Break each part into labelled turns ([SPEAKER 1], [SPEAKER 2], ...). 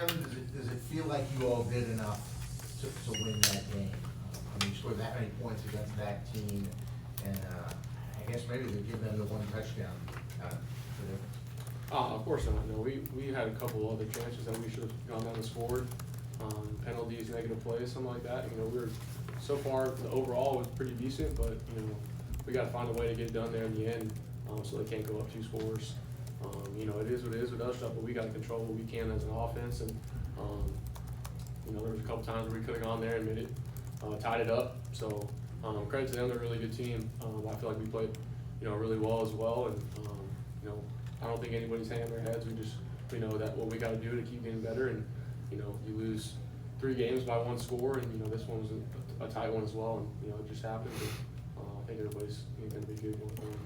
[SPEAKER 1] Tyler, does it feel like you all did enough to win that game? I mean, you scored that many points against that team, and I guess maybe they're giving them the one touchdown for them.
[SPEAKER 2] Of course not. No, we had a couple other chances that we should have gone down and scored. Penalties, negative plays, something like that. You know, we were so far the overall was pretty decent, but you know, we got to find a way to get it done there in the end, so they can't go up 2 scores. You know, it is what it is with us stuff, but we got to control what we can as an offense. And you know, there was a couple times where we could have gone there and made it, tied it up. So credit to them, they're a really good team. I feel like we played, you know, really well as well. And you know, I don't think anybody's hanging their heads. We know that what we got to do to keep getting better. And you know, you lose 3 games by 1 score, and you know this one was a tight one as well. And you know, it just happened. But, I think everybody's going to be good going forward.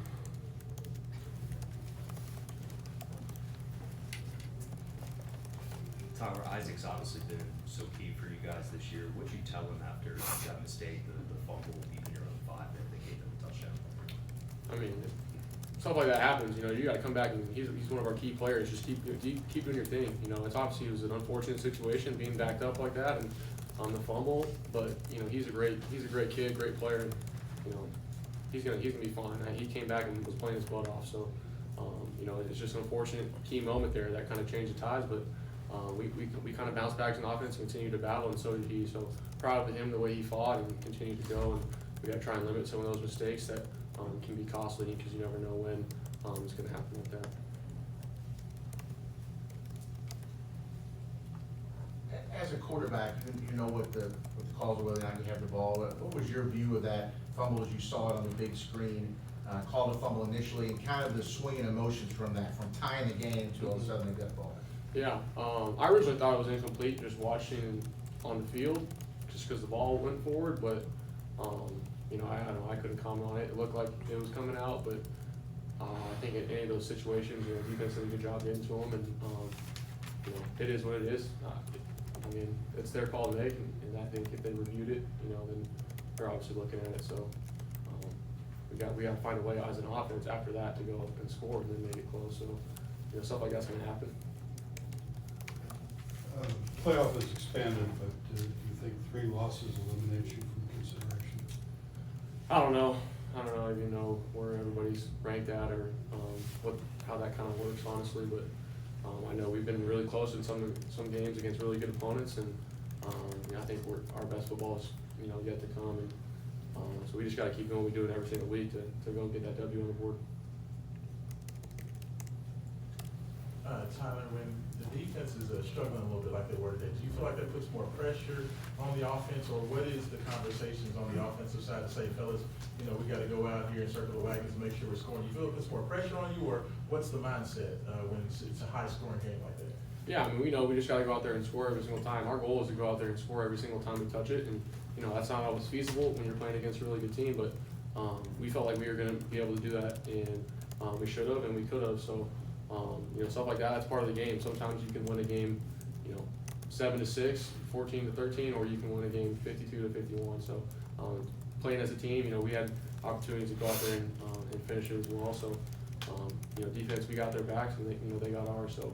[SPEAKER 3] Tyler, Isaac's obviously been so key for you guys this year. What'd you tell him after that mistake, the fumble, even your own 5 that they gave him a touchdown?
[SPEAKER 2] I mean, stuff like that happens. You know, you got to come back, and he's one of our key players. Just keep doing your thing. You know, it's obviously it was an unfortunate situation being backed up like that, and on the fumble. But you know, he's a great kid, great player. And, you know, he's gonna be fine. He came back and was playing his butt off. So, you know, it's just an unfortunate key moment there that kind of changed the tides, but. We kind of bounced back as an offense, continued to battle, and so did he. So proud of him the way he fought and continued to go. And we got to try and limit some of those mistakes that can be costly because you never know when it's going to happen like that.
[SPEAKER 1] As a quarterback, you know what the calls are, whether or not you have the ball. What was your view of that fumble as you saw it on the big screen? Called a fumble initially, and kind of the swing and emotions from that, from tying the game to all of a sudden they got the ball.
[SPEAKER 2] Yeah, I originally thought it was incomplete just watching on the field, just because the ball went forward. But you know, I couldn't comment on it. It looked like it was coming out, but I think in any of those situations, you know, defense did a good job getting to them, and you know, it is what it is. I mean, it's their call to make, and I think if they reviewed it, you know, then they're obviously looking at it. So we got to find a way as an offense after that to go up and score, and then make it close. So you know, stuff like that's going to happen.
[SPEAKER 4] Playoff is expanded, but do you think 3 losses eliminates you from consideration?
[SPEAKER 2] I don't know. I don't even know where everybody's ranked at or how that kind of works, honestly. But I know we've been really close in some games against really good opponents, and you know, I think our best football is yet to come. And so we just got to keep doing what we do it every single week to go get that W on the board.
[SPEAKER 5] Tyler, when the defense is struggling a little bit like they were today, do you feel like that puts more pressure on the offense, or what is the conversations on the offensive side to say, fellas, you know, we got to go out here and circle the wagons and make sure we're scoring? Do you feel it puts more pressure on you, or what's the mindset when it's a high-scoring game like that?
[SPEAKER 2] Yeah, I mean, we know we just got to go out there and score every single time. Our goal is to go out there and score every single time we touch it, and you know that's not always feasible when you're playing against a really good team. But we felt like we were going to be able to do that, and we should have, and we could have. So. You know, stuff like that, that's part of the game. Sometimes you can win a game, you know, 7-6, 14-13, or you can win a game 52-51. So, playing as a team, you know, we had opportunities to go out there and finish it as well. So, you know, defense, we got their backs, and they got ours. So,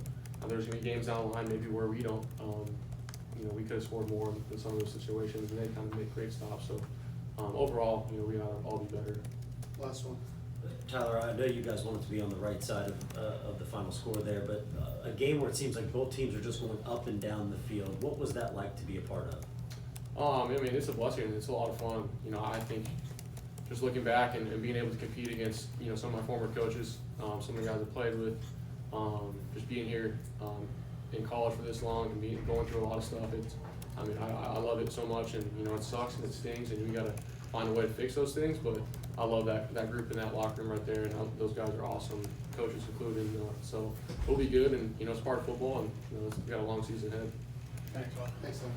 [SPEAKER 2] there's going to be games down the line maybe where we don't, you know, we could have scored more in some of those situations, and they kind of make great stops. So, overall, you know, we got to all be better.
[SPEAKER 6] Last one.
[SPEAKER 7] Tyler, I know you guys wanted to be on the right side of the final score there, but a game where it seems like both teams are just going up and down the field, what was that like to be a part of?
[SPEAKER 2] I mean, it's a blessing. It's a lot of fun. You know, I think just looking back and being able to compete against, you know, some of my former coaches, some of the guys I played with, just being here in college for this long and going through a lot of stuff. I mean, I love it so much, and you know, it sucks and it stings, and we got to find a way to fix those things. But I love that group in that locker room right there, and those guys are awesome, coaches included. So we'll be good, and you know, it's part of football, and you know, we've got a long season ahead.
[SPEAKER 6] Thanks, Tom.